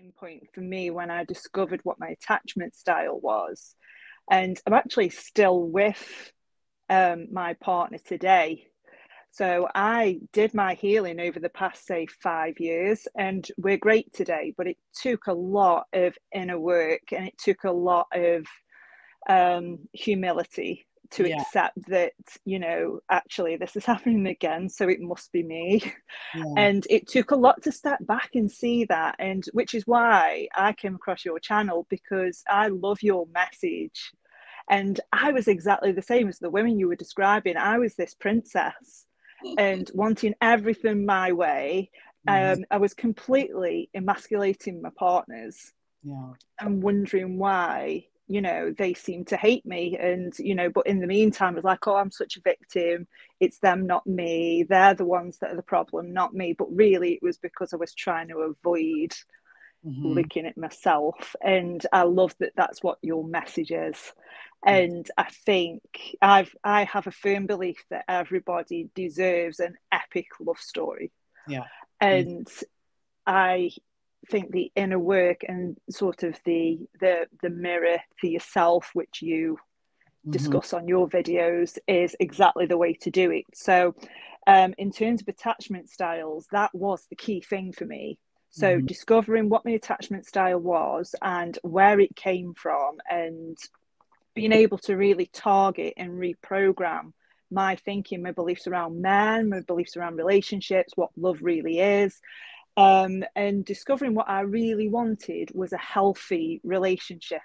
point for me when I discovered what my attachment style was. And I'm actually still with my partner today. So I did my healing over the past, say, 5 years, and we're great today. But it took a lot of inner work, and it took a lot of humility to Yeah. accept that, actually this is happening again, so it must be me. Yeah. And it took a lot to step back and see that, and which is why I came across your channel, because I love your message. And I was exactly the same as the women you were describing. I was this princess and wanting everything my way. Mhm. I was completely emasculating my partners Yeah. and wondering why, they seem to hate me. And, but in the meantime, I was like, oh, I'm such a victim. It's them, not me. They're the ones that are the problem, not me. But really, it was because I was trying to avoid Hmm. looking at myself. And I love that that's what your message is. Yeah. And I think I have a firm belief that everybody deserves an epic love story. Yeah. Me. And I think the inner work and sort of the mirror to yourself, which you Hmm. discuss on your videos, is exactly the way to do it. So, in terms of attachment styles, that was the key thing for me. So, Hmm. discovering what my attachment style was and where it came from, and being able to really target and reprogram my thinking, my beliefs around men, my beliefs around relationships, what love really is, and discovering what I really wanted was a healthy relationship,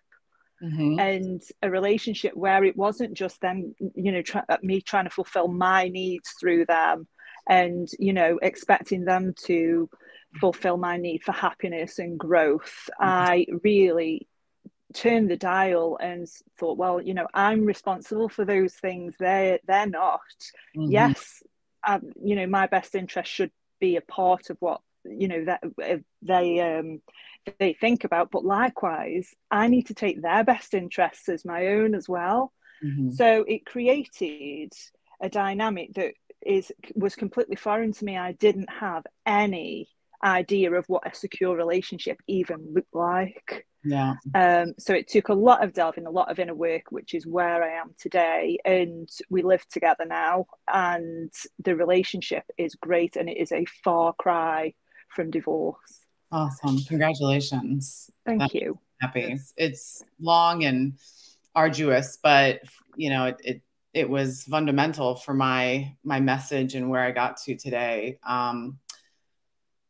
Hmm. and a relationship where it wasn't just them, me trying to fulfill my needs through them, and expecting them to fulfill my need for happiness and growth. I really turned the dial and thought, well, I'm responsible for those things. They're not. Hmm. Yes, my best interest should be a part of what that they think about, but likewise I need to take their best interests as my own as well. Hmm. So it created a dynamic that was completely foreign to me. I didn't have any idea of what a secure relationship even looked like. Yeah. So it took a lot of delving, a lot of inner work, which is where I am today. And we live together now, and the relationship is great, and it is a far cry from divorce. Awesome. Congratulations. That Thank makes you. me happy. It's long and arduous, but it was fundamental for my message and where I got to today.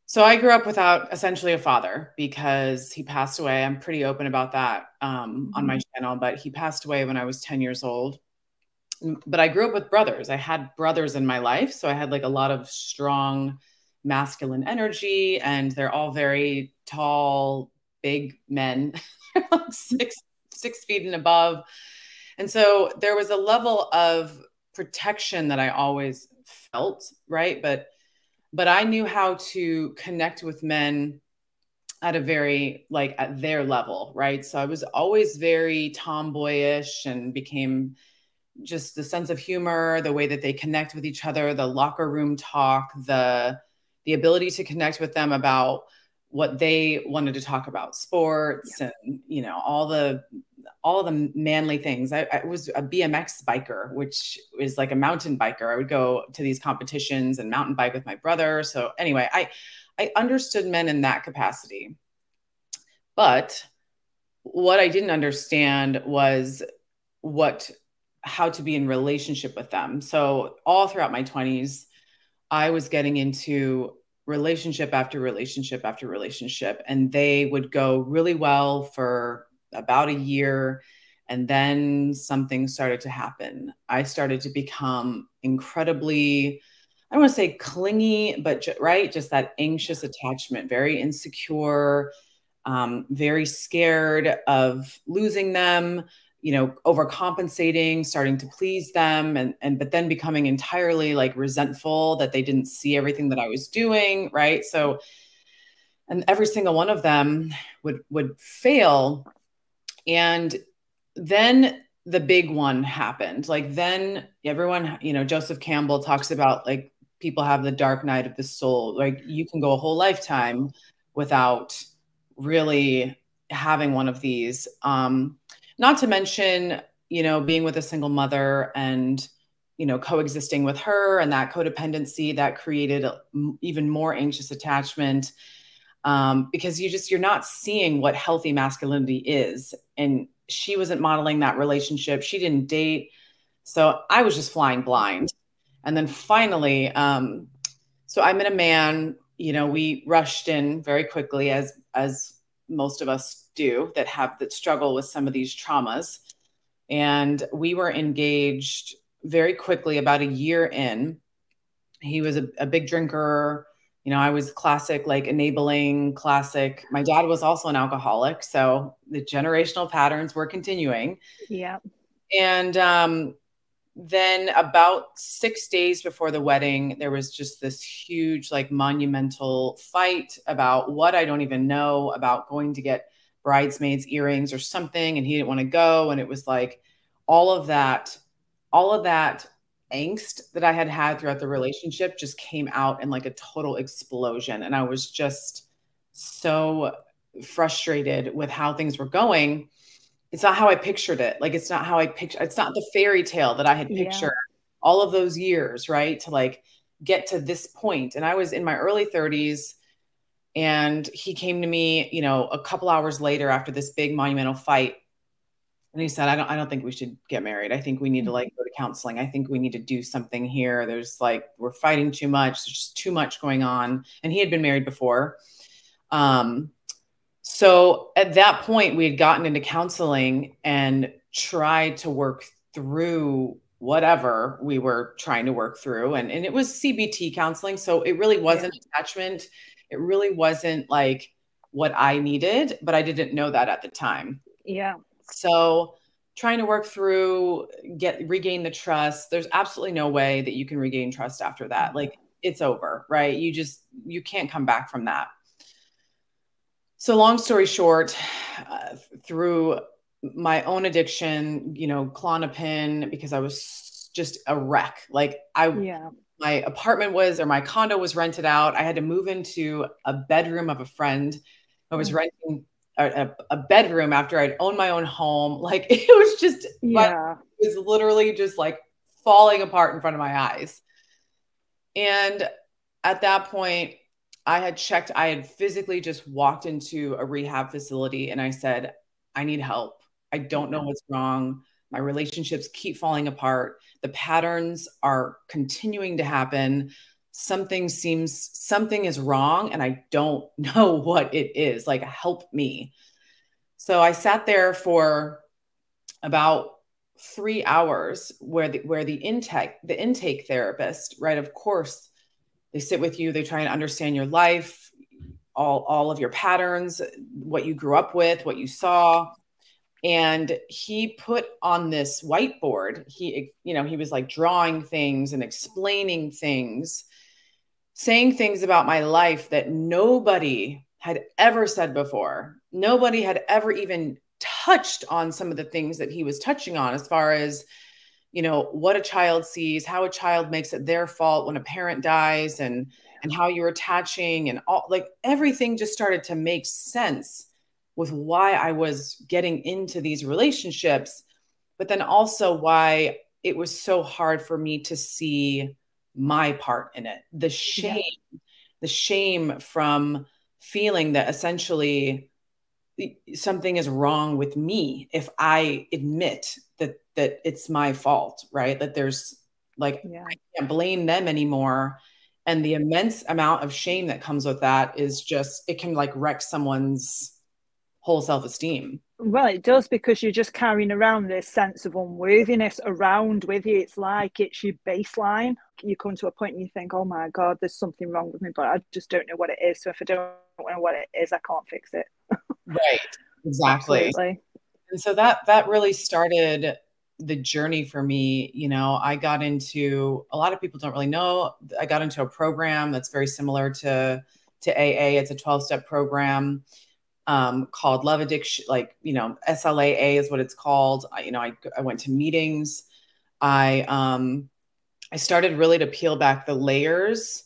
So I grew up without essentially a father because he passed away. I'm pretty open about that on Mm-hmm. my channel, but he passed away when I was 10 years old. But I grew up with brothers. I had brothers in my life. So I had like a lot of strong masculine energy, and they're all very tall, big men, like 6 feet and above. And so there was a level of protection that I always felt, right? But I knew how to connect with men at a very like at their level, right? So I was always very tomboyish and became just the sense of humor, the way that they connect with each other, the locker room talk, the ability to connect with them about what they wanted to talk about, Yeah. sports and all the manly things. I was a BMX biker, which is like a mountain biker. I would go to these competitions and mountain bike with my brother. So anyway, I understood men in that capacity. But what I didn't understand was what how to be in relationship with them. So all throughout my 20s, I was getting into relationship after relationship after relationship, and they would go really well for about a year, and then something started to happen. I started to become incredibly, I don't want to say clingy, but right, just that anxious attachment, very insecure, very scared of losing them, overcompensating, starting to please them, and but then becoming entirely like resentful that they didn't see everything that I was doing, right? So, and every single one of them would fail, and then the big one happened. Like then everyone, Joseph Campbell talks about like people have the dark night of the soul. Like you can go a whole lifetime without really having one of these. Not to mention, being with a single mother and, coexisting with her, and that codependency that created even more anxious attachment. Because you're not seeing what healthy masculinity is. And she wasn't modeling that relationship. She didn't date. So I was just flying blind. And then finally, so I met a man, we rushed in very quickly, as most of us do that struggle with some of these traumas. And we were engaged very quickly, about a year in. He was a big drinker. I was classic, like enabling, classic. My dad was also an alcoholic. So the generational patterns were continuing. Yeah. And then about 6 days before the wedding, there was just this huge, like monumental fight about what I don't even know, about going to get bridesmaids earrings or something. And he didn't want to go. And it was like all of that angst that I had throughout the relationship just came out in like a total explosion. And I was just so frustrated with how things were going. It's not how I pictured it. Like, it's not the fairy tale that I had pictured all of those years, right? To like get to this point. And I was in my early 30s, and he came to me, a couple hours later after this big monumental fight. And he said, I don't think we should get married. I think we need to like go to counseling. I think we need to do something here. There's like, we're fighting too much. There's just too much going on. And he had been married before. So at that point, we had gotten into counseling and tried to work through whatever we were trying to work through. And it was CBT counseling. So it really wasn't attachment. It really wasn't like what I needed, but I didn't know that at the time. Yeah. So trying to work through, regain the trust. There's absolutely no way that you can regain trust after that. Like, it's over, right? You can't come back from that. So long story short, through my own addiction, Klonopin, because I was just a wreck. Like my apartment my condo was rented out. I had to move into a bedroom of a friend. I was renting a bedroom after I'd owned my own home. Like, it was just, it was literally just like falling apart in front of my eyes. And at that point, I had physically just walked into a rehab facility, and I said, I need help. I don't know what's wrong. My relationships keep falling apart. The patterns are continuing to happen. Something is wrong, and I don't know what it is. Like, help me. So I sat there for about 3 hours where the intake therapist, right? Of course, they sit with you. They try and understand your life, all of your patterns, what you grew up with, what you saw. And he put on this whiteboard, he was like drawing things and explaining things, saying things about my life that nobody had ever said before. Nobody had ever even touched on some of the things that he was touching on, as far as, what a child sees, how a child makes it their fault when a parent dies, and how you're attaching, and all, like, everything just started to make sense with why I was getting into these relationships, but then also why it was so hard for me to see my part in it. The shame from feeling that essentially something is wrong with me if I admit that it's my fault, right? That there's like, I can't blame them anymore. And the immense amount of shame that comes with that is just, it can like wreck someone's whole self-esteem. Well, it does, because you're just carrying around this sense of unworthiness around with you. It's like it's your baseline. You come to a point and you think, oh my God, there's something wrong with me, but I just don't know what it is. So if I don't know what it is, I can't fix it. Right. Exactly. Absolutely. And so that really started the journey for me. I got into, a lot of people don't really know, I got into a program that's very similar to AA. It's a 12-step program called Love Addiction, like, SLAA is what it's called. I went to meetings. I started really to peel back the layers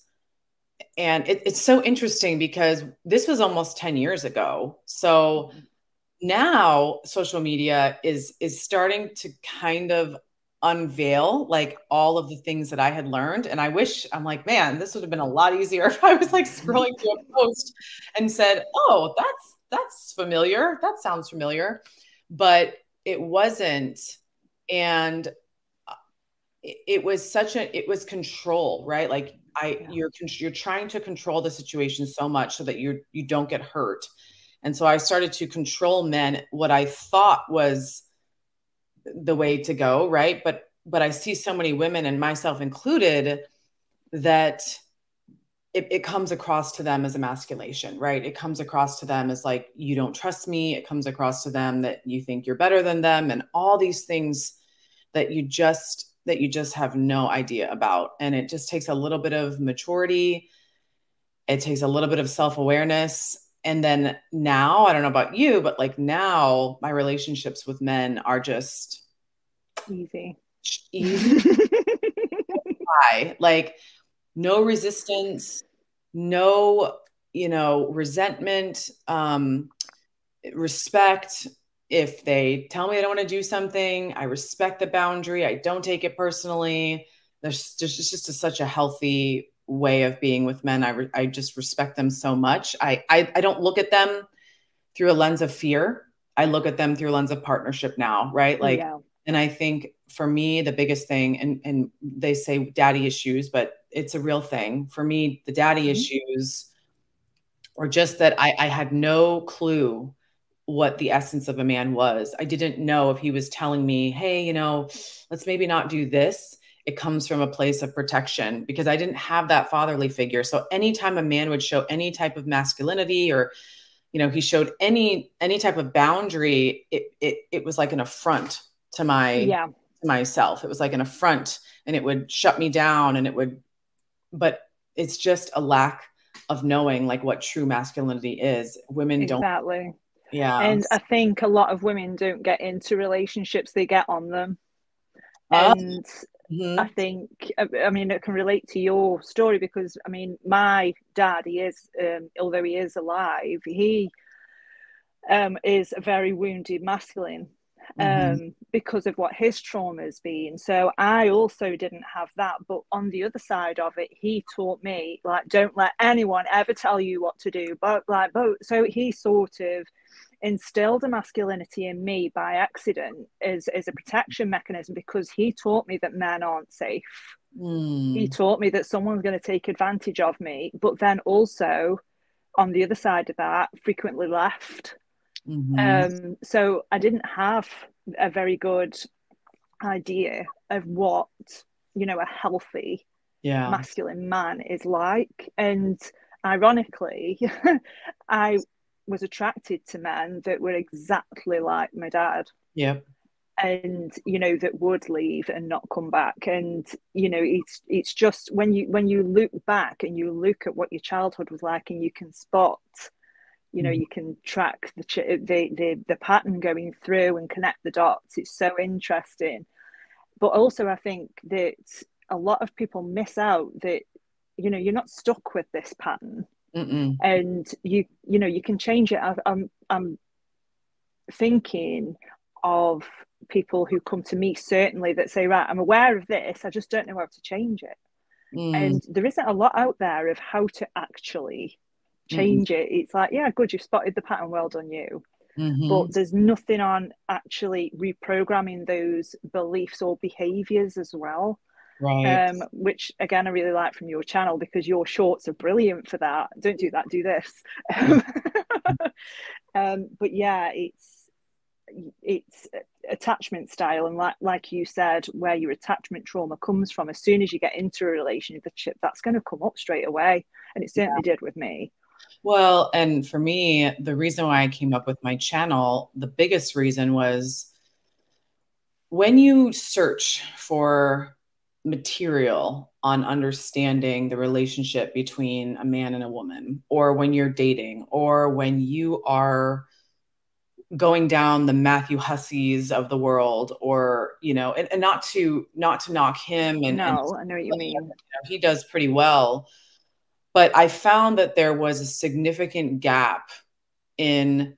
And it's so interesting because this was almost 10 years ago. So now social media is starting to kind of unveil like all of the things that I had learned. And I wish, I'm like, man, this would have been a lot easier if I was like scrolling through a post and said, oh, that's familiar. That sounds familiar. But it wasn't. And it was it was control, right? Like you're trying to control the situation so much so that you don't get hurt. And so I started to control men, what I thought was the way to go, right? But I see so many women, and myself included, that it comes across to them as emasculation, right? It comes across to them as like, you don't trust me. It comes across to them that you think you're better than them, and all these things that you just have no idea about. And it just takes a little bit of maturity. It takes a little bit of self-awareness. And then now, I don't know about you, but like now my relationships with men are just easy. Like no resistance, no, resentment, respect. If they tell me I don't want to do something, I respect the boundary. I don't take it personally. There's just such a healthy way of being with men. I just respect them so much. I don't look at them through a lens of fear. I look at them through a lens of partnership now, right? Like, and I think for me, the biggest thing, and they say daddy issues, but it's a real thing. For me, the daddy issues were just that I had no clue what the essence of a man was. I didn't know if he was telling me, hey, let's maybe not do this. It comes from a place of protection, because I didn't have that fatherly figure. So anytime a man would show any type of masculinity, or, he showed any type of boundary, it was like an affront to myself. It was like an affront, and it would shut me down, but it's just a lack of knowing like what true masculinity is. Women don't. Yeah. And I think a lot of women don't get into relationships, they get on them. And I think, I mean, it can relate to your story, because I mean, my dad, he is, although he is alive, he is a very wounded masculine, because of what his trauma has been. So I also didn't have that. But on the other side of it, he taught me, like, don't let anyone ever tell you what to do. So he sort of instilled a masculinity in me by accident as a protection mechanism, because he taught me that men aren't safe. He taught me that someone's going to take advantage of me, but then also on the other side of that, frequently left. So I didn't have a very good idea of what, a healthy masculine man is like. And ironically, I was attracted to men that were exactly like my dad. Yep. And that would leave and not come back. And it's just when you look back and you look at what your childhood was like, and you can spot, you can track the pattern going through and connect the dots. It's so interesting. But also I think that a lot of people miss out that you're not stuck with this pattern. And you can change it. I'm thinking of people who come to me, certainly, that say, right, I'm aware of this, I just don't know how to change it. And there isn't a lot out there of how to actually change it. It's like, yeah, good, you spotted the pattern, well done you. But there's nothing on actually reprogramming those beliefs or behaviors as well. Right. Which again, I really like from your channel, because your shorts are brilliant for that. Don't do that, do this. But yeah, it's attachment style, and like you said, where your attachment trauma comes from, as soon as you get into a relationship, that's going to come up straight away, and it certainly did with me. Well, and for me, the reason why I came up with my channel, the biggest reason was, when you search for material on understanding the relationship between a man and a woman, or when you're dating, or when you are going down the Matthew Husseys of the world, or, and not to knock him. I know what you mean. He does pretty well. But I found that there was a significant gap in,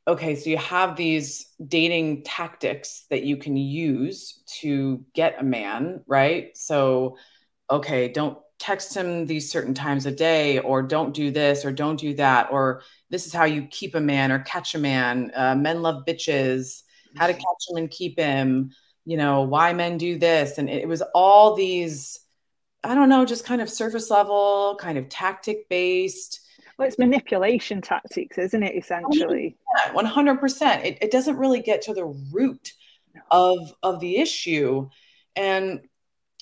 okay, so you have these dating tactics that you can use to get a man, right? So, okay, don't text him these certain times a day, or don't do this, or don't do that, or this is how you keep a man or catch a man. Men love bitches, how to catch him and keep him, why men do this. And it was all these, I don't know, just kind of surface level, kind of tactic based. Well, it's manipulation tactics, isn't it, essentially? 100%. It doesn't really get to the root of the issue. And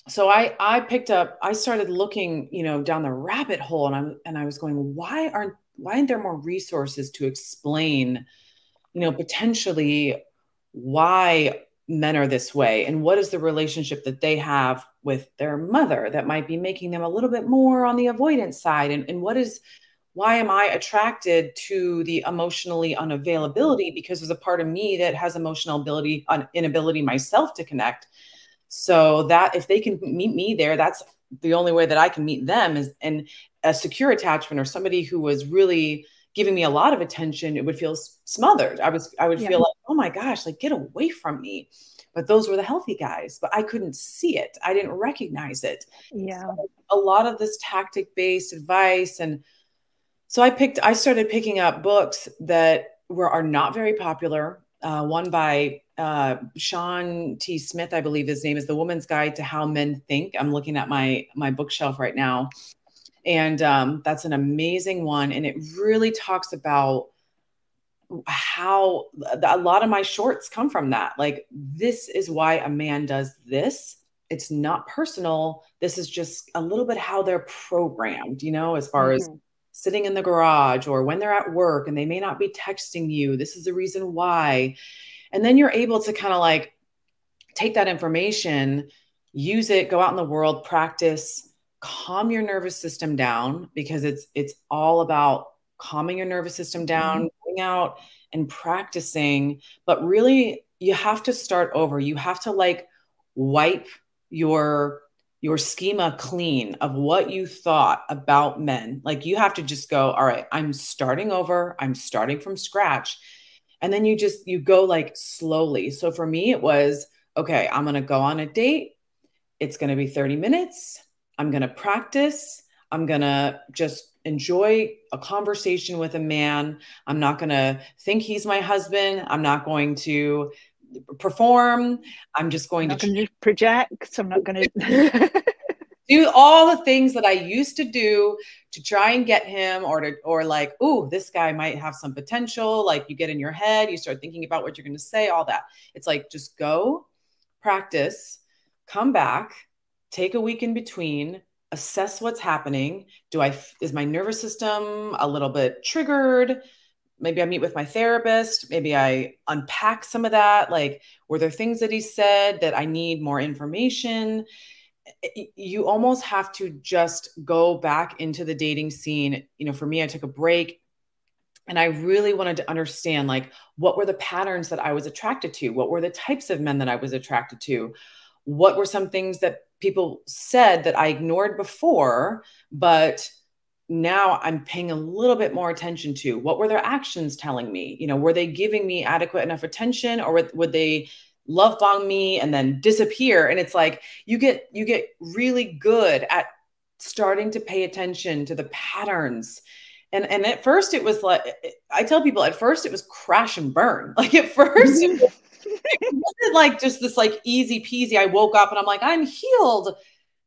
so I started looking, down the rabbit hole, and I was going, why aren't there more resources to explain, potentially why men are this way, and what is the relationship that they have with their mother that might be making them a little bit more on the avoidance side, and why am I attracted to the emotionally unavailability? Because there's a part of me that has emotional inability myself to connect. So that if they can meet me there, that's the only way that I can meet them. And a secure attachment, or somebody who was really giving me a lot of attention, it would feel smothered. I would feel like, oh my gosh, like, get away from me. But those were the healthy guys, but I couldn't see it. I didn't recognize it. Yeah. So a lot of this tactic based advice. And so I started picking up books that are not very popular. One by Sean T. Smith, I believe his name is, The Woman's Guide to How Men Think. I'm looking at my bookshelf right now. And that's an amazing one. And it really talks about how a lot of my shorts come from that. Like, this is why a man does this. It's not personal. This is just a little bit how they're programmed, as far as sitting in the garage, or when they're at work and they may not be texting you. This is the reason why. And then you're able to kind of like take that information, use it, go out in the world, practice, calm your nervous system down, because it's all about calming your nervous system down, going out and practicing. But really, you have to start over. You have to like wipe your schema clean of what you thought about men. Like, you have to just go, all right, I'm starting over. I'm starting from scratch. And then you go like slowly. So for me, it was, okay, I'm going to go on a date. It's going to be 30 minutes. I'm going to practice. I'm going to just enjoy a conversation with a man. I'm not going to think he's my husband. I'm not going to perform. I'm just going to project. I'm not going to do all the things that I used to do to try and get him, or like, oh, this guy might have some potential. Like, you get in your head, you start thinking about what you're going to say, all that. It's like, just go practice, come back, take a week in between, assess what's happening. Is my nervous system a little bit triggered? Maybe I meet with my therapist. Maybe I unpack some of that. Like, were there things that he said that I need more information? You almost have to just go back into the dating scene. For me, I took a break, and I really wanted to understand, like, what were the patterns that I was attracted to? What were the types of men that I was attracted to? What were some things that people said that I ignored before, but now I'm paying a little bit more attention to? What were their actions telling me? Were they giving me adequate enough attention, or would they love bomb me and then disappear? And it's like, you get really good at starting to pay attention to the patterns. And at first it was like, I tell people, at first it was crash and burn. Like, at first it wasn't like just this like easy peasy, I woke up and I'm like, I'm healed.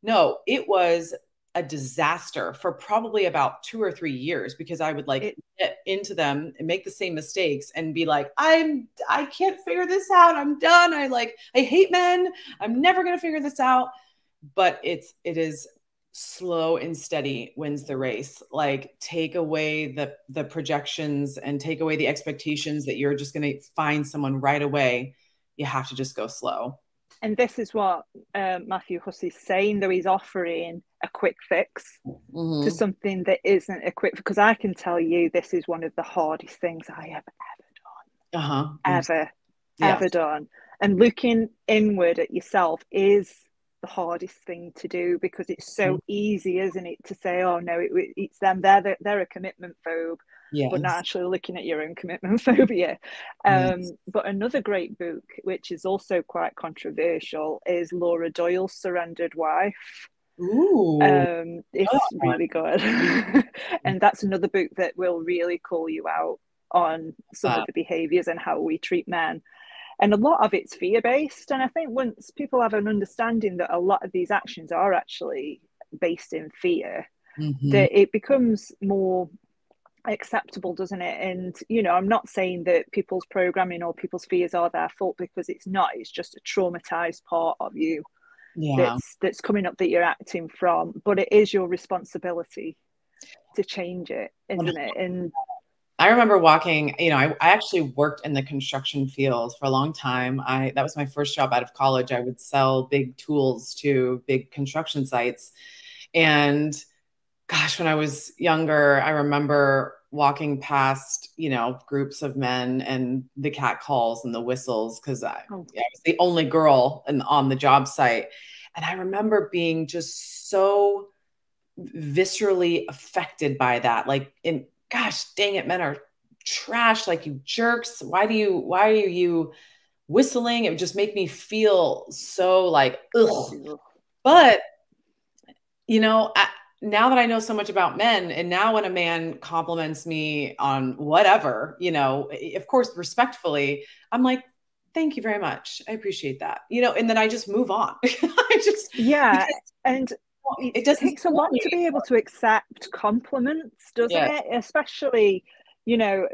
No, it was a disaster for probably about 2 or 3 years, because I would like get into them and make the same mistakes and be like, I can't figure this out. I'm done. I hate men. I'm never going to figure this out. But it is slow and steady wins the race. Like, take away the projections and take away the expectations that you're just going to find someone right away. You have to just go slow. And this is what Matthew Hussey's saying, though. He's offering a quick fix to something that isn't a quick, because I can tell you this is one of the hardest things I have ever done. Ever done. And looking inward at yourself is the hardest thing to do, because it's so easy, isn't it, to say, oh no, it's them, they're a commitment phobe, but not Yes. actually looking at your own commitment phobia. Yes. But another great book, which is also quite controversial, is Laura Doyle's Surrendered Wife. Ooh. It's really good. And that's another book that will really call you out on some of the behaviors and how we treat men. And a lot of it's fear-based. And I think once people have an understanding that a lot of these actions are actually based in fear, that it becomes more acceptable, doesn't it? And, you know, I'm not saying that people's programming or people's fears are their fault, because it's not. It's just a traumatized part of you that's coming up that you're acting from. But it is your responsibility to change it, isn't it? And I remember walking, you know, I actually worked in the construction field for a long time. That was my first job out of college. I would sell big tools to big construction sites. And gosh, when I was younger, I remember walking past, you know, groups of men and the cat calls and the whistles, because I was the only girl on the job site. And I remember being just so viscerally affected by that. Like, gosh, dang it, men are trash, like, you jerks. Why are you whistling? It would just make me feel so like, ugh. But, you know, now that I know so much about men, and now when a man compliments me on whatever, you know, of course, respectfully, I'm like, thank you very much. I appreciate that. You know, and then I just move on. And it takes a lot to be able to accept compliments, doesn't it? Especially, you know,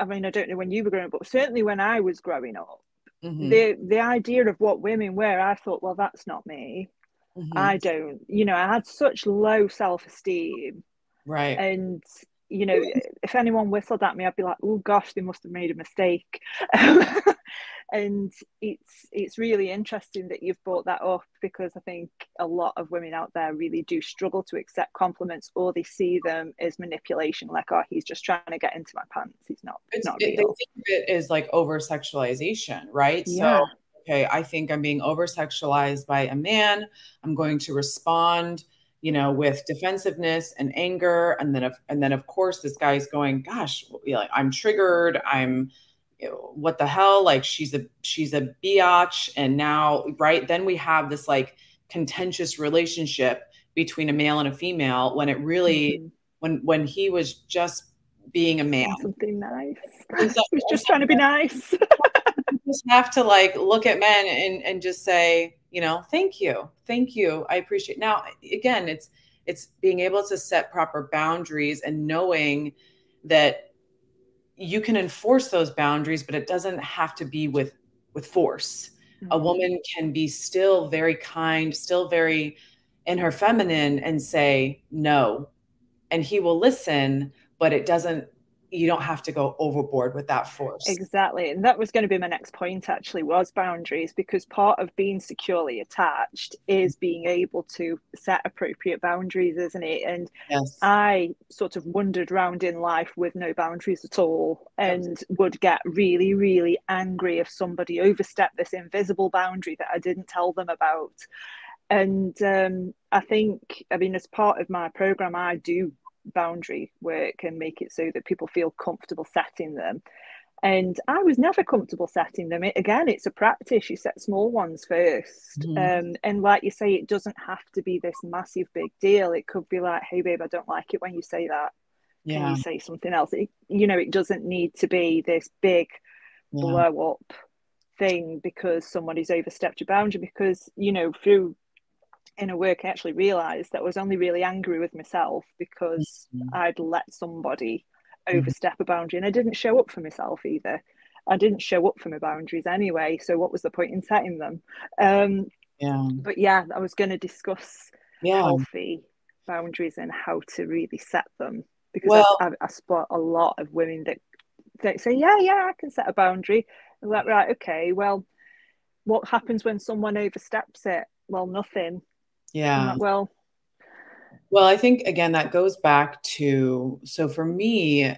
I mean, I don't know when you were growing up, but certainly when I was growing up, the idea of what women were, I thought, well, that's not me. I don't, you know, I had such low self-esteem. Right. And, you know, if anyone whistled at me, I'd be like, oh gosh, they must have made a mistake. And it's really interesting that you've brought that up, because I think a lot of women out there really do struggle to accept compliments, or they see them as manipulation, like, oh, he's just trying to get into my pants. He's not real. They think of it as like over-sexualization, right? Yeah. So, okay, I think I'm being over-sexualized by a man. I'm going to respond, you know, with defensive-ness and anger. And then of course, this guy's going, gosh, you know, I'm triggered. What the hell? Like, she's a biatch. And now, right, then we have this like contentious relationship between a male and a female, when it really, when he was just being a man. Something nice. He's just trying to be nice. You just have to like look at men and just say, you know, thank you. I appreciate. Now, again, it's being able to set proper boundaries and knowing that you can enforce those boundaries, but it doesn't have to be with force. A woman can be still very kind, still very in her feminine, and say no, and he will listen, but you don't have to go overboard with that force. Exactly. And that was going to be my next point, actually, was boundaries, because part of being securely attached is being able to set appropriate boundaries, isn't it? And I sort of wandered around in life with no boundaries at all, and would get really, really angry if somebody overstepped this invisible boundary that I didn't tell them about. And I think, I mean, as part of my program, I do boundary work and make it so that people feel comfortable setting them. And I was never comfortable setting them. Again, it's a practice. You set small ones first. And like you say, it doesn't have to be this massive big deal. It could be like, hey, babe, I don't like it when you say that. Can you say something else? You know, it doesn't need to be this big blow up thing because somebody's overstepped your boundary. Because, you know, through inner work, I actually realized that I was only really angry with myself because I'd let somebody overstep a boundary, and I didn't show up for myself either. I didn't show up for my boundaries anyway, so what was the point in setting them? But yeah, I was going to discuss healthy boundaries and how to really set them, because I spot a lot of women that say, yeah, I can set a boundary. I'm like, right, okay, well, what happens when someone oversteps it? Well, nothing. Yeah. Like, well, I think, again, that goes back to, so for me,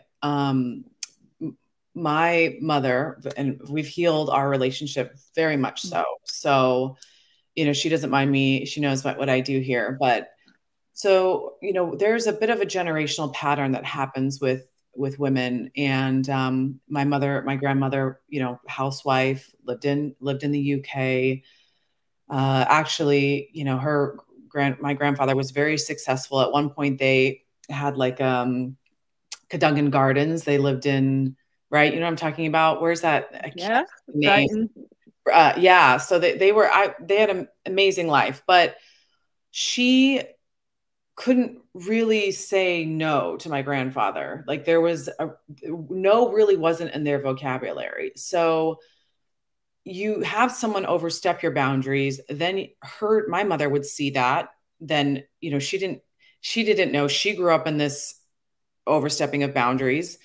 my mother, and we've healed our relationship very much so. So you know, she doesn't mind me. She knows what I do here. But so, you know, there's a bit of a generational pattern that happens with women. And my grandmother, you know, housewife, lived in the UK. Actually, you know, my grandfather was very successful. At one point, they had like Cadogan Gardens. They lived in, right? You know what I'm talking about? Where's that? I can't name. Brighton. Yeah. So they had an amazing life, but she couldn't really say no to my grandfather. Like no really wasn't in their vocabulary. So you have someone overstep your boundaries, then my mother would see that. Then, you know, she didn't know, she grew up in this overstepping of boundaries.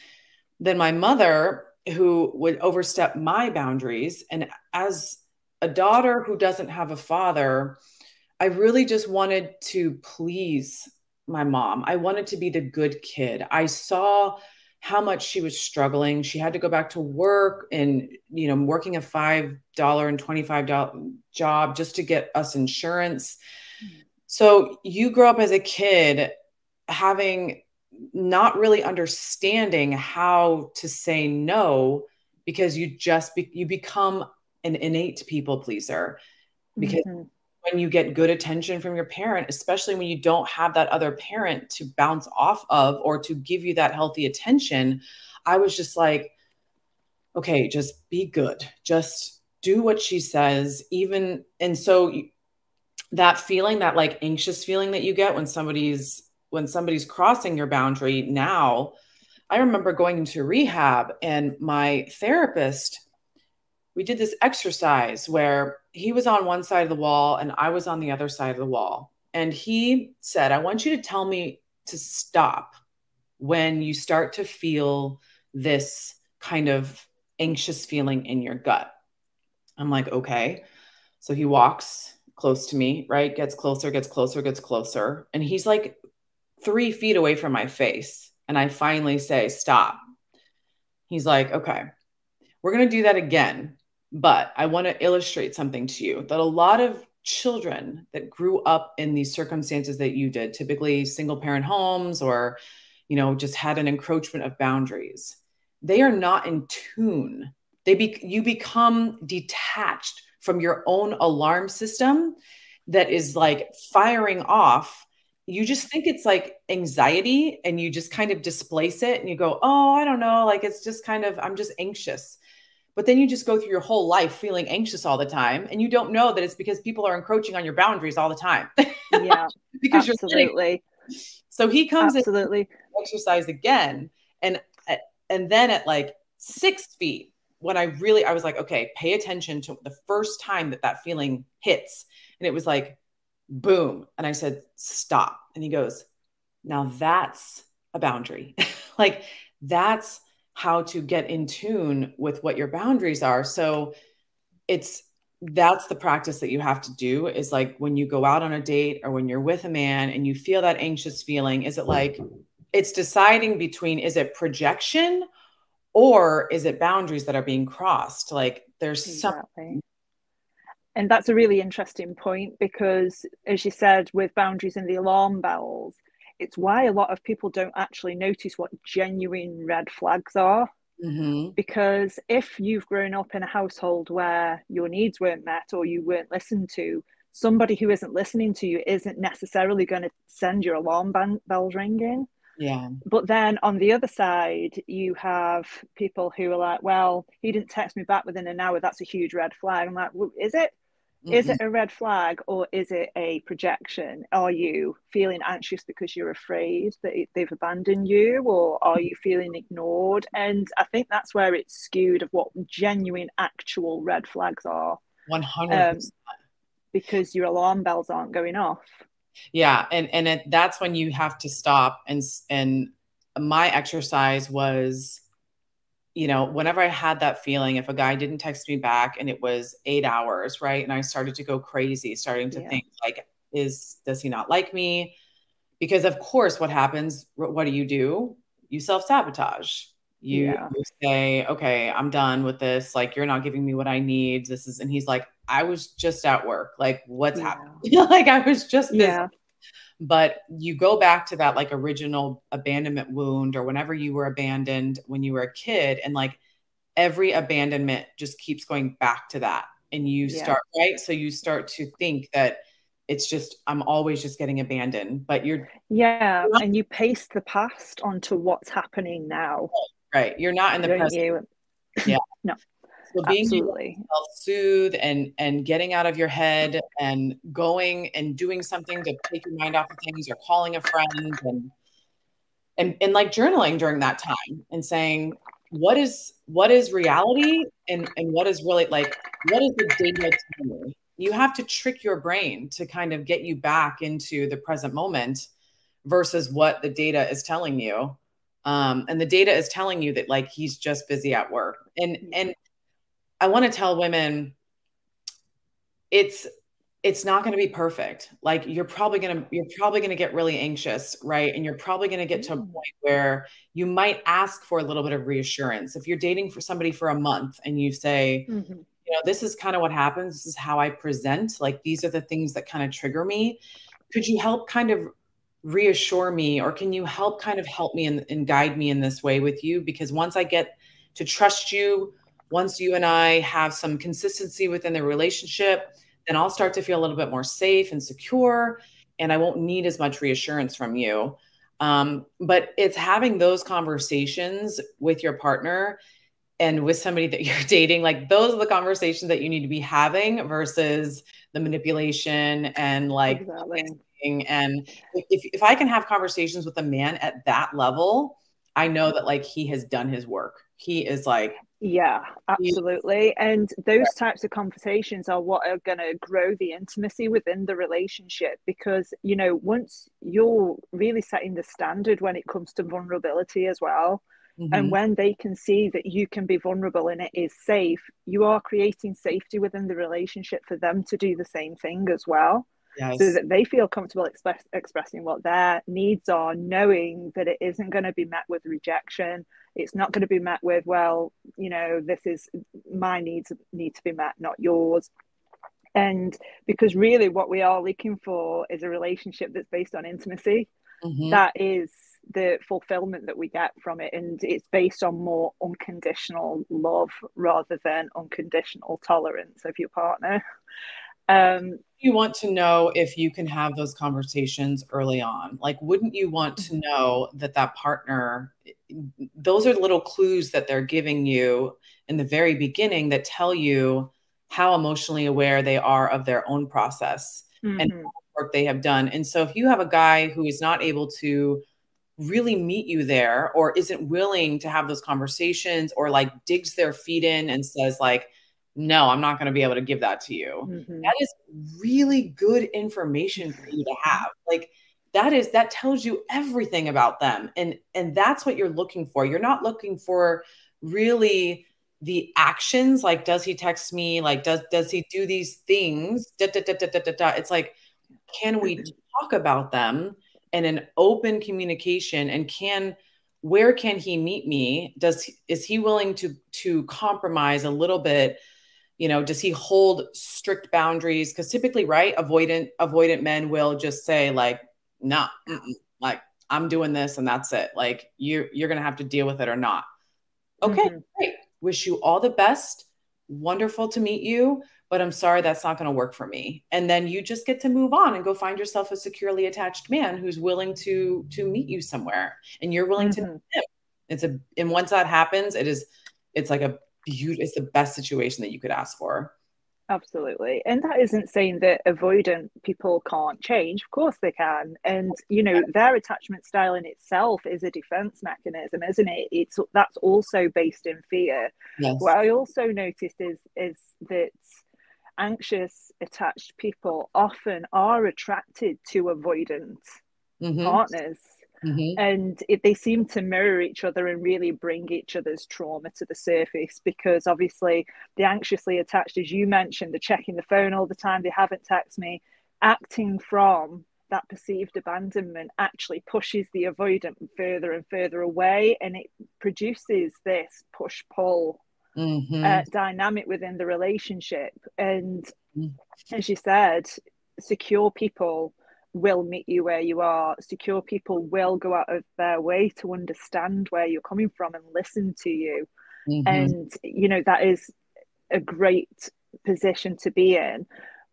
Then my mother, who would overstep my boundaries. And as a daughter who doesn't have a father, I really just wanted to please my mom. I wanted to be the good kid. I saw how much she was struggling. She had to go back to work and, you know, working a $5 and $25 job just to get us insurance. So you grow up as a kid having not really understanding how to say no, because you become an innate people pleaser. Because when you get good attention from your parent, especially when you don't have that other parent to bounce off of or to give you that healthy attention, I was just like, okay, just be good. Just do what she says. And so that feeling, that like anxious feeling that you get when somebody's crossing your boundary. Now, I remember going into rehab, and my therapist, we did this exercise where he was on one side of the wall and I was on the other side of the wall. And he said, I want you to tell me to stop when you start to feel this kind of anxious feeling in your gut. I'm like, okay. So he walks close to me, right? Gets closer, gets closer, gets closer. And he's like 3 feet away from my face. And I finally say, stop. He's like, okay, we're going to do that again. But I want to illustrate something to you, that a lot of children that grew up in these circumstances that you did, typically single parent homes, or, you know, just had an encroachment of boundaries, they are not in tune. You become detached from your own alarm system that is like firing off. You just think it's like anxiety, and you just kind of displace it and you go, oh, I don't know. Like, it's just kind of, I'm just anxious. But then you just go through your whole life feeling anxious all the time. And you don't know that it's because people are encroaching on your boundaries all the time. Yeah, because absolutely. So he comes absolutely in exercise again. And then at like 6 feet, when I was like, okay, pay attention to the first time that feeling hits. And it was like, boom. And I said, stop. And he goes, now that's a boundary. Like, that's how to get in tune with what your boundaries are. So that's the practice that you have to do, is like when you go out on a date or when you're with a man and you feel that anxious feeling, is it like, it's deciding between, is it projection or is it boundaries that are being crossed? Like, there's something. And that's a really interesting point, because as you said, with boundaries and the alarm bells, it's why a lot of people don't actually notice what genuine red flags are. Mm-hmm. Because if you've grown up in a household where your needs weren't met or you weren't listened to, somebody who isn't listening to you isn't necessarily going to send your alarm bells ringing. Yeah. But then on the other side, you have people who are like, well, he didn't text me back within an hour. That's a huge red flag. I'm like, well, is it? Is it a red flag, or is it a projection? Are you feeling anxious because you're afraid that they've abandoned you, or are you feeling ignored? And I think that's where it's skewed of what genuine, actual red flags are. 100%. Because your alarm bells aren't going off. Yeah. And that's when you have to stop. And my exercise was, you know, whenever I had that feeling, if a guy didn't text me back and it was 8 hours, right? And I started to go crazy, starting to think like, does he not like me? Because of course, what happens, what do? You self-sabotage. You say, okay, I'm done with this. Like, you're not giving me what I need. And he's like, I was just at work. Like, what's Yeah. happening? Like, I was just busy. Yeah. But you go back to that like original abandonment wound, or whenever you were abandoned when you were a kid, and like every abandonment just keeps going back to that. And you start, right? So you start to think that it's just, I'm always just getting abandoned, but you're not, and you paste the past onto what's happening now, right. You're not in the don't present. you? Yeah. No, So being able to absolutely. self-soothe and getting out of your head and going and doing something to take your mind off of things, or calling a friend, and like journaling during that time and saying, what is reality, and what is really, like, what is the data telling me? You have to trick your brain to kind of get you back into the present moment versus what the data is telling you. And the data is telling you that like he's just busy at work. And I want to tell women, it's not going to be perfect. Like you're probably going to get really anxious, right? And you're probably going to get to a point where you might ask for a little bit of reassurance. If you're dating for somebody for a month and you say, you know, this is kind of what happens, this is how I present, like these are the things that kind of trigger me. Could you help kind of reassure me, or can you help kind of help me and guide me in this way with you? Because once I get to trust you, once you and I have some consistency within the relationship, then I'll start to feel a little bit more safe and secure, and I won't need as much reassurance from you. But it's having those conversations with your partner and with somebody that you're dating. Like those are the conversations that you need to be having versus the manipulation and like, Exactly. and if I can have conversations with a man at that level, I know that like he has done his work. He is like, Yeah, absolutely. And those types of conversations are what are going to grow the intimacy within the relationship, because, you know, once you're really setting the standard when it comes to vulnerability as well, and when they can see that you can be vulnerable and it is safe, you are creating safety within the relationship for them to do the same thing as well. So yes, that they feel comfortable expressing what their needs are, knowing that it isn't going to be met with rejection. It's not going to be met with, well, you know, this is my needs need to be met, not yours. And because really what we are looking for is a relationship that's based on intimacy. That is the fulfillment that we get from it. And it's based on more unconditional love rather than unconditional tolerance of your partner. You want to know if you can have those conversations early on. Like, wouldn't you want to know that that partner, those are little clues that they're giving you in the very beginning that tell you how emotionally aware they are of their own process and work they have done. And so if you have a guy who is not able to really meet you there, or isn't willing to have those conversations, or like digs their feet in and says like, no, I'm not going to be able to give that to you. That is really good information for you to have. Like that tells you everything about them. And that's what you're looking for. You're not looking for really the actions. Like, does he text me? Like, does he do these things? Da, da, da, da, da, da, da. It's like, can we talk about them in an open communication? And where can he meet me? Is he willing to compromise a little bit? You know, does he hold strict boundaries? Because typically, right, avoidant men will just say like, no, like I'm doing this and that's it. Like you're gonna have to deal with it or not. Okay, great. Wish you all the best. Wonderful to meet you, but I'm sorry that's not going to work for me. And then you just get to move on and go find yourself a securely attached man who's willing to meet you somewhere, and you're willing to meet him. And once that happens, it's like it's the best situation that you could ask for. Absolutely. And that isn't saying that avoidant people can't change. Of course they can. And, you know, their attachment style in itself is a defense mechanism, isn't it? That's also based in fear. Yes. What I also noticed is that anxious attached people often are attracted to avoidant partners. And they seem to mirror each other and really bring each other's trauma to the surface, because obviously the anxiously attached, as you mentioned, they're checking the phone all the time, they haven't texted me. Acting from that perceived abandonment actually pushes the avoidant further and further away, and it produces this push-pull dynamic within the relationship. And as you said, secure people will meet you where you are. Secure people will go out of their way to understand where you're coming from and listen to you. And, you know, that is a great position to be in.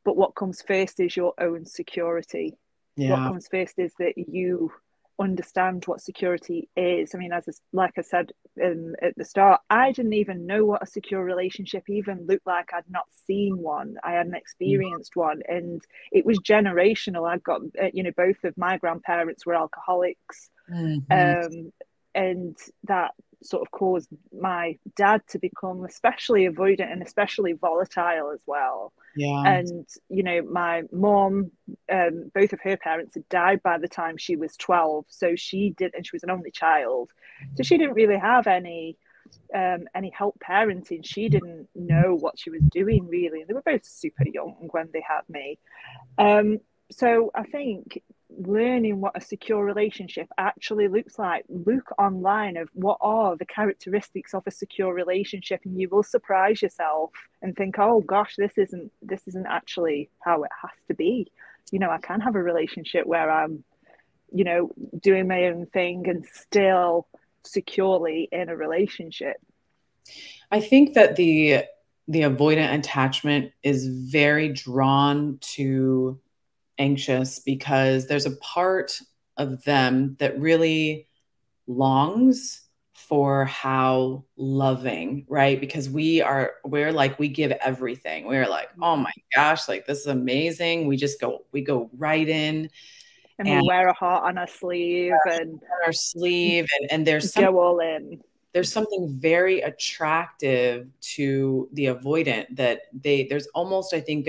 But what comes first is your own security. What comes first is that you understand what security is. I mean, like I said at the start, I didn't even know what a secure relationship even looked like. I'd not seen one. I hadn't experienced one, and it was generational. I've got, you know, both of my grandparents were alcoholics, and that sort of caused my dad to become especially avoidant and especially volatile as well. And, you know, my mom, both of her parents had died by the time she was 12. So she was an only child. So she didn't really have any help parenting. She didn't know what she was doing, really. And they were both super young when they had me. So I think learning what a secure relationship actually looks like, look online of what are the characteristics of a secure relationship, and you will surprise yourself and think, oh gosh, this isn't actually how it has to be. You know, I can have a relationship where I'm, you know, doing my own thing and still securely in a relationship. I think that the avoidant attachment is very drawn to anxious because there's a part of them that really longs for how loving, right? Because we're like, we give everything. We're like, oh my gosh, like this is amazing. We go right in. And we wear a heart on our sleeve and there's go all in. There's something very attractive to the avoidant that there's almost, I think,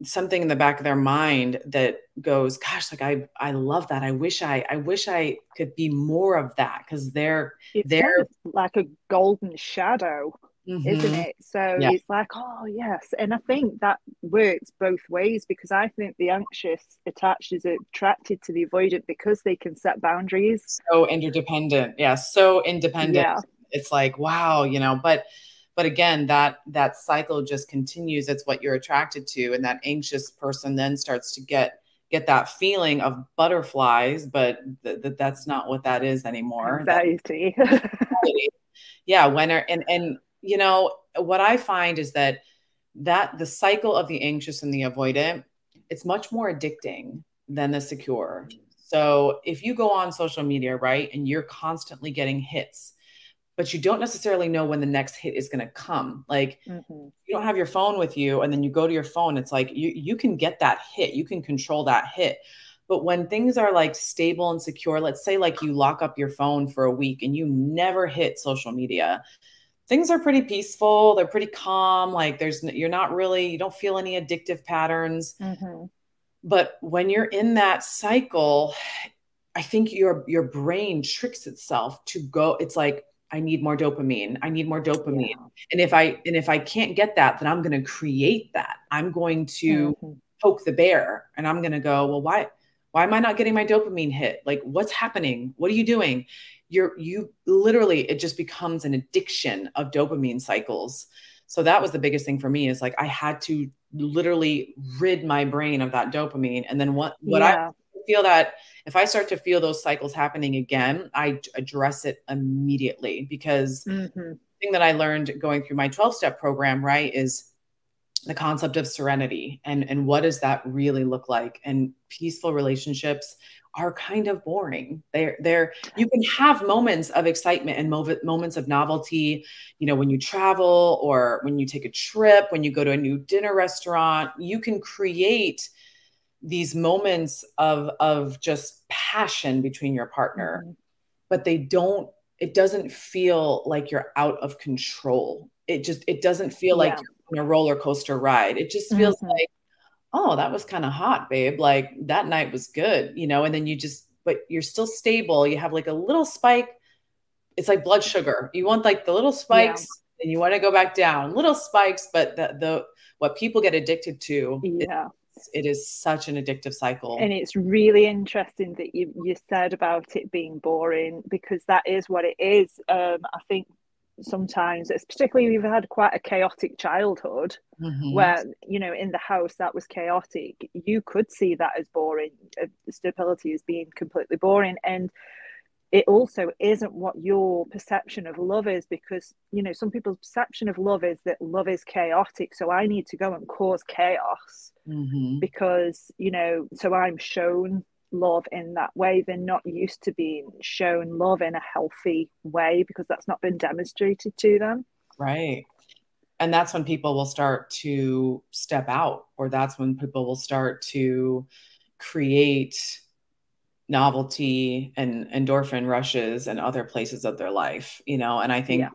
something in the back of their mind that goes, gosh, like I love that. I wish I could be more of that, because they're kind of like a golden shadow, isn't it? So it's like, oh yes. And I think that works both ways, because I think the anxious attached is attracted to the avoidant because they can set boundaries. So interdependent. Yeah. So independent. Yeah. It's like, wow, you know, but again, that cycle just continues. It's what you're attracted to. And that anxious person then starts to get that feeling of butterflies, but that's not what that is anymore. Anxiety. Yeah. And you know, what I find is that the cycle of the anxious and the avoidant, it's much more addicting than the secure. So if you go on social media, right, and you're constantly getting hits, but you don't necessarily know when the next hit is going to come. Like you don't have your phone with you, and then you go to your phone. It's like, you can get that hit. You can control that hit. But when things are like stable and secure, let's say like you lock up your phone for a week and you never hit social media, things are pretty peaceful. They're pretty calm. Like you don't feel any addictive patterns. But when you're in that cycle, I think your brain tricks itself to go. It's like, I need more dopamine. I need more dopamine. Yeah. And if I can't get that, then I'm going to create that. I'm going to poke the bear, and I'm going to go, well, why am I not getting my dopamine hit? Like, what's happening? What are you doing? You literally, it just becomes an addiction of dopamine cycles. So that was the biggest thing for me, is like, I had to literally rid my brain of that dopamine. And then what I feel that if I start to feel those cycles happening again, I address it immediately, because the thing that I learned going through my 12-step program, right, is the concept of serenity, and what does that really look like? And peaceful relationships are kind of boring. You can have moments of excitement and moments of novelty, you know, when you travel or when you take a trip, when you go to a new dinner restaurant, you can create these moments of just passion between your partner, but it doesn't feel like you're out of control. It doesn't feel like you're on a roller coaster ride. It just feels like, oh, that was kind of hot, babe. Like that night was good, you know, and then but you're still stable. You have like a little spike. It's like blood sugar. You want like the little spikes and you want to go back down, little spikes, but what people get addicted to, it is such an addictive cycle. And it's really interesting that you said about it being boring, because that is what it is. I think sometimes, it's particularly if you've had quite a chaotic childhood, where, you know, in the house that was chaotic, you could see that as boring, stability as being completely boring. And it also isn't what your perception of love is, because, you know, some people's perception of love is that love is chaotic, so I need to go and cause chaos, because, you know, so I'm shown love in that way. They're not used to being shown love in a healthy way, because that's not been demonstrated to them. Right. And that's when people will start to step out, or that's when people will start to create novelty and endorphin rushes in other places of their life, you know. And I think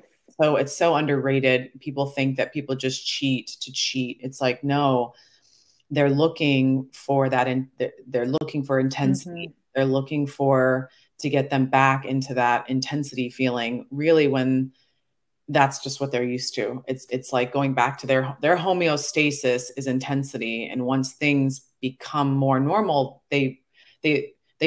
so it's so underrated. People think that people just cheat to cheat. It's like, no, they're looking for that, and they're looking for intensity. They're looking for to get them back into that intensity feeling, really, when that's just what they're used to. It's like going back to their homeostasis is intensity. And once things become more normal, they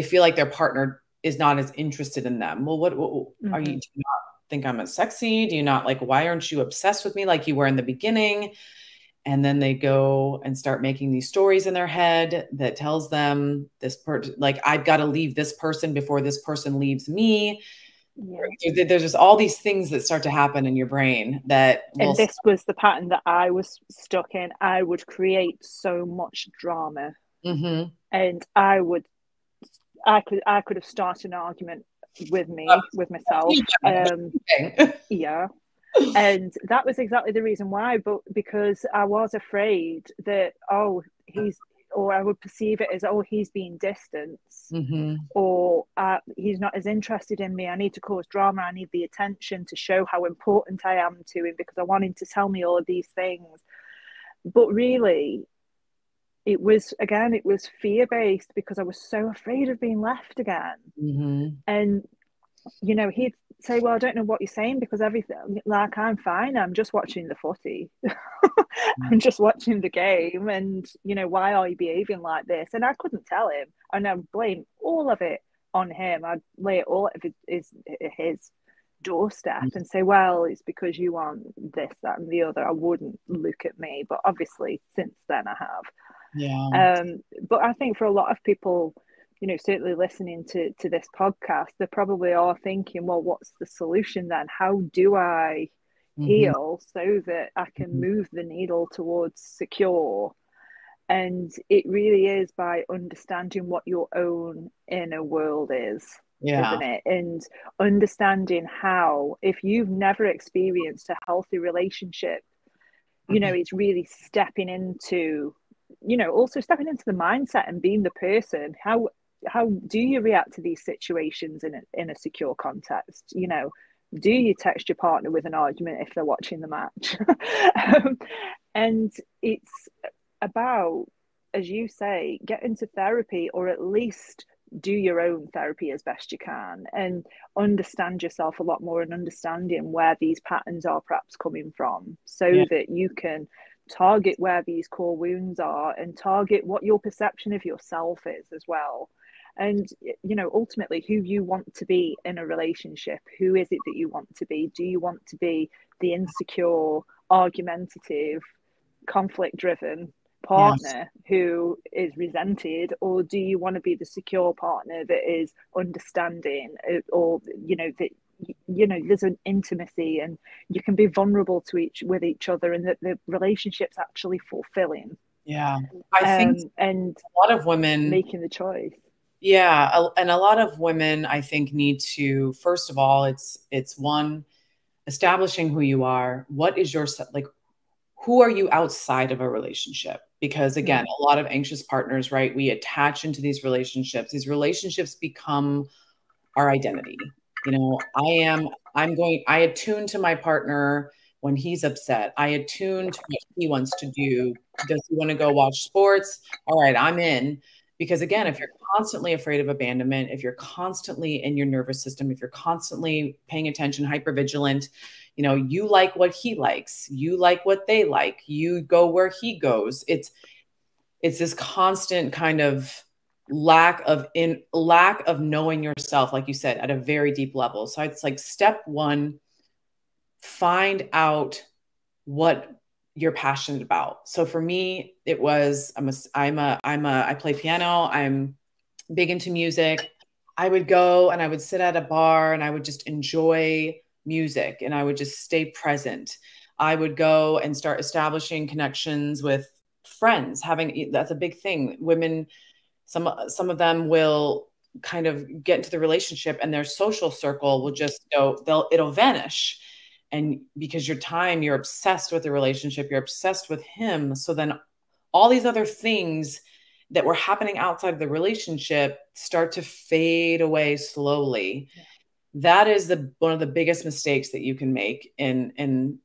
feel like their partner is not as interested in them. Well, what are you, do you not think I'm as sexy? Do you not, like, why aren't you obsessed with me like you were in the beginning? And then they go and start making these stories in their head that tells them this person, like, I've got to leave this person before this person leaves me. There's just all these things that start to happen in your brain that and this was the pattern that I was stuck in. I would create so much drama, and I could have started an argument with myself. Yeah. And that was exactly the reason why, but because I was afraid that, or I would perceive it as, he's being distant, or he's not as interested in me. I need to cause drama. I need the attention to show how important I am to him, because I want him to tell me all of these things. But really, it was fear-based, because I was so afraid of being left again. And, you know, he'd say, well, I don't know what you're saying, because everything, like, I'm fine. I'm just watching the footy. I'm just watching the game. And, you know, why are you behaving like this? And I couldn't tell him. And I'd blame all of it on him. I'd lay it all at his doorstep and say, well, it's because you want this, that, and the other. I wouldn't look at me. But obviously, since then I have. But I think for a lot of people, you know, certainly listening to this podcast, they probably are thinking, well, what's the solution then? How do I heal so that I can move the needle towards secure? And it really is by understanding what your own inner world is, isn't it? And understanding how, if you've never experienced a healthy relationship, you know, it's really stepping into, you know, also stepping into the mindset and being the person. How do you react to these situations in a secure context? You know, do you text your partner with an argument if they're watching the match? And it's about, as you say, get into therapy, or at least do your own therapy as best you can, and understand yourself a lot more, and understanding where these patterns are perhaps coming from, so that you can target where these core wounds are, and target what your perception of yourself is as well. And, you know, ultimately who you want to be in a relationship. Who is it that you want to be? Do you want to be the insecure, argumentative, conflict driven partner who is resented, or do you want to be the secure partner that is understanding, or, you know, that, you know, there's an intimacy and you can be vulnerable with each other, and that the relationship's actually fulfilling? I think and a lot of women making the choice. And a lot of women, I think, need to, first of all, it's one, establishing who you are. What is your, like, who are you outside of a relationship? Because again, a lot of anxious partners, right? We attach into these relationships. These relationships become our identity. You know, I attune to my partner when he's upset. I attune to what he wants to do. Does he want to go watch sports? All right, I'm in. Because again, if you're constantly afraid of abandonment, if you're constantly in your nervous system, if you're constantly paying attention, hypervigilant, you know, you like what he likes, you like what they like, you go where he goes. It's this constant kind of lack of knowing yourself, like you said, at a very deep level. So it's like step one, find out what you're passionate about. So for me, it was, I play piano. I'm big into music. I would go and I would sit at a bar and I would just enjoy music and I would just stay present. I would go and start establishing connections with friends. That's a big thing. Women, some of them will kind of get into the relationship and their social circle will just go, it'll vanish. And because you're obsessed with the relationship, you're obsessed with him. So then all these other things that were happening outside of the relationship start to fade away slowly. Yeah. That is one of the biggest mistakes that you can make in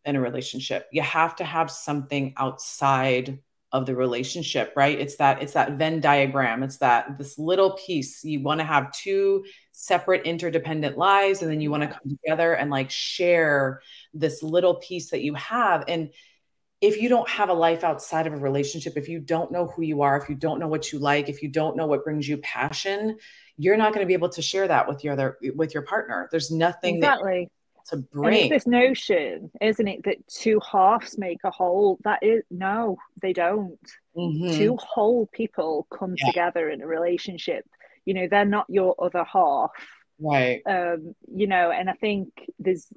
a relationship. You have to have something outside of the relationship, right? It's that Venn diagram. It's this little piece. You want to have two separate interdependent lives, and then you want to come together and like share this little piece that you have. And if you don't have a life outside of a relationship, if you don't know who you are, if you don't know what you like, if you don't know what brings you passion, you're not going to be able to share that with your partner. There's nothing exactly to bring. And it's this notion, isn't it, that two halves make a whole. No, they don't. Mm-hmm. Two whole people come together in a relationship. You know, they're not your other half. Right. You know, and I think there's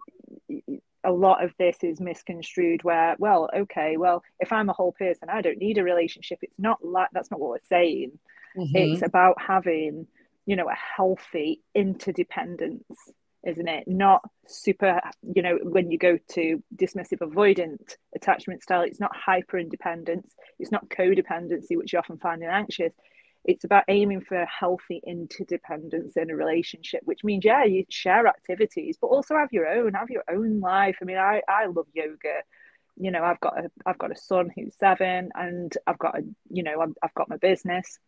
a lot of this is misconstrued where, if I'm a whole person, I don't need a relationship. It's not like, that's not what we're saying. Mm-hmm. It's about having, you know, a healthy interdependence, isn't it? Not super, you know, when you go to dismissive avoidant attachment style, it's not hyper independence, it's not codependency, which you often find in anxious. It's about aiming for healthy interdependence in a relationship, which means, you share activities, but also have your own life. I mean, I love yoga. You know, I've got a son who's 7, and I've got my business,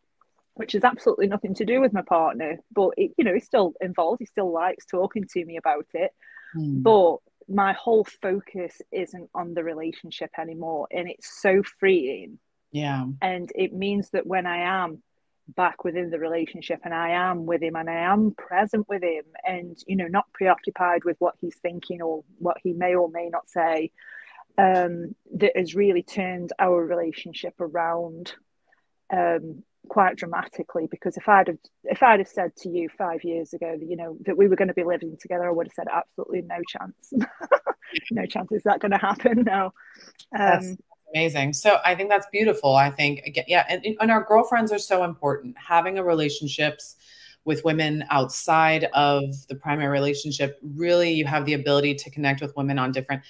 which has absolutely nothing to do with my partner, but he's still involved. He still likes talking to me about it. But my whole focus isn't on the relationship anymore. And it's so freeing. Yeah. And it means that when I am back within the relationship and I am with him and I am present with him and, you know, not preoccupied with what he's thinking or what he may or may not say, that has really turned our relationship around quite dramatically. Because if I'd have said to you 5 years ago that, you know, that we were going to be living together, I would have said absolutely no chance. No chance is that going to happen. No. That's amazing. So I think that's beautiful. I think, again, and our girlfriends are so important. Having a relationships with women outside of the primary relationship, really, you have the ability to connect with women on different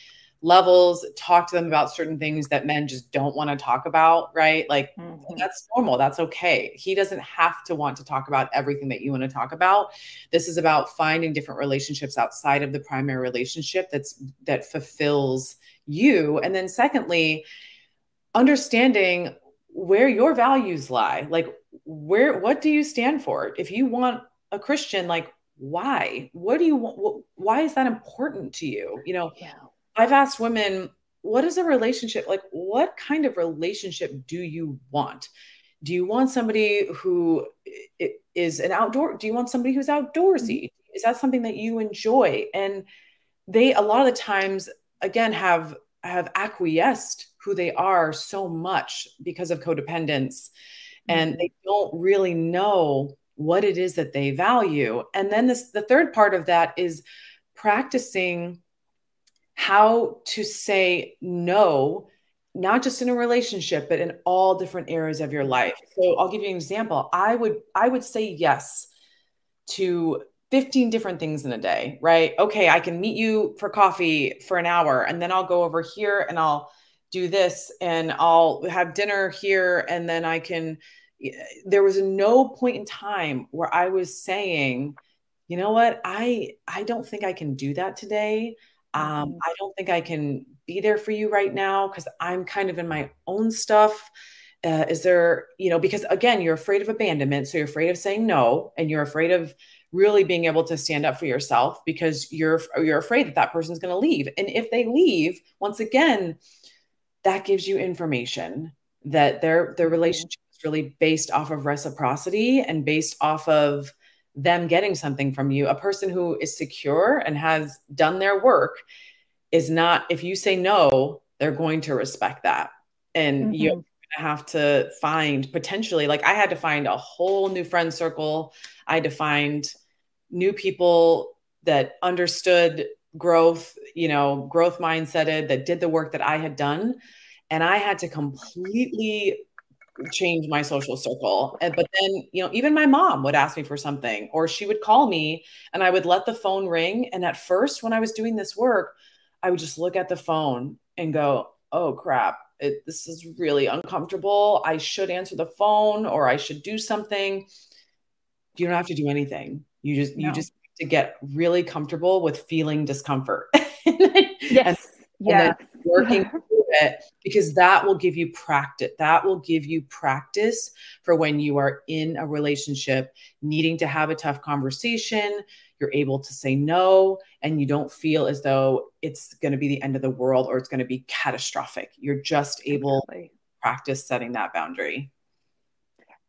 levels, talk to them about certain things that men just don't want to talk about, right? Like, that's normal. That's okay. He doesn't have to want to talk about everything that you want to talk about. This is about finding different relationships outside of the primary relationship that fulfills you. And then secondly, understanding where your values lie. Like, what do you stand for? If you want a Christian, like, why? What do you want? Why is that important to you? You know, I've asked women, what is a relationship? Like, what kind of relationship do you want? Do you want somebody who is an outdoor? Do you want somebody who's outdoorsy? Is that something that you enjoy? And they, a lot of the times, again, have acquiesced who they are so much because of codependence. And they don't really know what it is that they value. And then the third part of that is practicing how to say no, not just in a relationship, but in all different areas of your life. So I'll give you an example. I would say yes to 15 different things in a day, right? Okay, I can meet you for coffee for an hour, and then I'll go over here and I'll do this and I'll have dinner here. And then there was no point in time where I was saying, you know what, I don't think I can do that today. I don't think I can be there for you right now because I'm kind of in my own stuff. Is there, you know, because again, you're afraid of abandonment. So you're afraid of saying no, and you're afraid of really being able to stand up for yourself because you're afraid that person's going to leave. And if they leave, once again, that gives you information that their relationship is really based off of reciprocity and based off of them getting something from you. A person who is secure and has done their work is not, if you say no, they're going to respect that. And you're Mm-hmm. going to have to find potentially, like I had to find a whole new friend circle. I had to find new people that understood growth, growth mindseted, that did the work that I had done. And I had to completely change my social circle. But then, even my mom would ask me for something, or she would call me and I would let the phone ring. And at first, when I was doing this work, I would just look at the phone and go, oh crap, this is really uncomfortable. I should answer the phone or I should do something. You don't have to do anything. You just have to get really comfortable with feeling discomfort. and, Yes. and then Yes. working through it, because that will give you practice. That will give you practice for when you are in a relationship needing to have a tough conversation. You're able to say no, and you don't feel as though it's going to be the end of the world or it's going to be catastrophic. You're just able to Exactly. practice setting that boundary.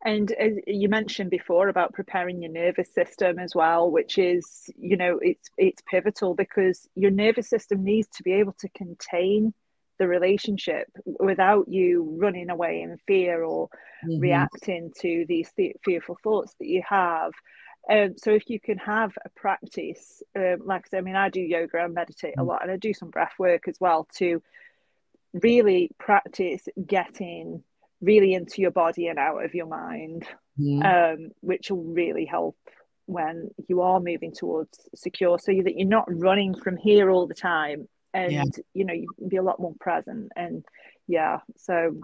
And as you mentioned before about preparing your nervous system as well, which is, it's pivotal because your nervous system needs to be able to contain the relationship without you running away in fear or Mm-hmm. reacting to these fearful thoughts that you have. So if you can have a practice, like I said, I mean, I do yoga and meditate a lot, and I do some breath work as well to really practice getting really into your body and out of your mind, Mm-hmm. which will really help when you are moving towards secure, so that you're not running from here all the time, Yeah. and you can be a lot more present. And yeah, so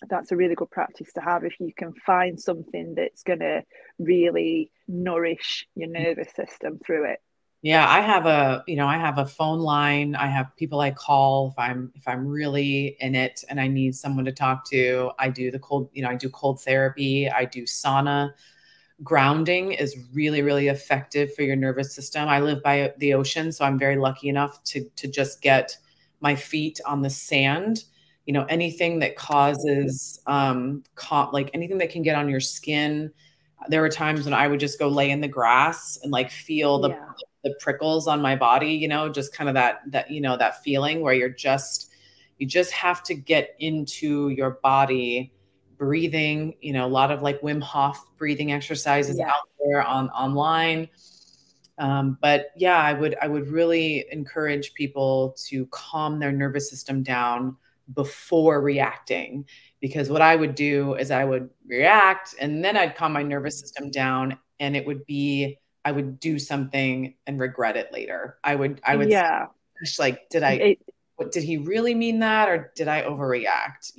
that's a really good practice to have if you can find something that's going to really nourish your nervous system through it. Yeah, I have a phone line. I have people I call if I'm really in it and I need someone to talk to. I do cold therapy, I do sauna. Grounding is really, really effective for your nervous system. I live by the ocean, so I'm very lucky enough to just get my feet on the sand. Anything that causes like anything that can get on your skin. There were times when I would just go lay in the grass and like feel Yeah. the prickles on my body, just kind of that feeling where you just have to get into your body breathing, a lot of like Wim Hof breathing exercises Yeah. out there online. But yeah, I would really encourage people to calm their nervous system down before reacting, because what I would do is I would react and then I'd calm my nervous system down, and I would do something and regret it later. I would Yeah. like, It, did he really mean that, or did I overreact?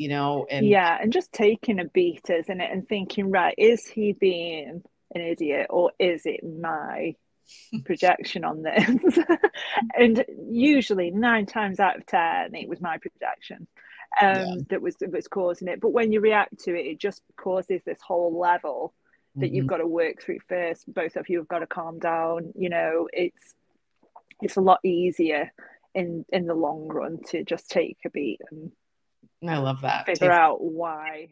And Yeah, and just taking a beat, isn't it? And thinking, right, is he being an idiot or is it my projection on this? And usually 9 times out of 10, it was my projection yeah. that was causing it. But when you react to it, it just causes this whole level that you've Mhm. got to work through first. Both of you have got to calm down. It's a lot easier in the long run to just take a beat and I love that. figure out why.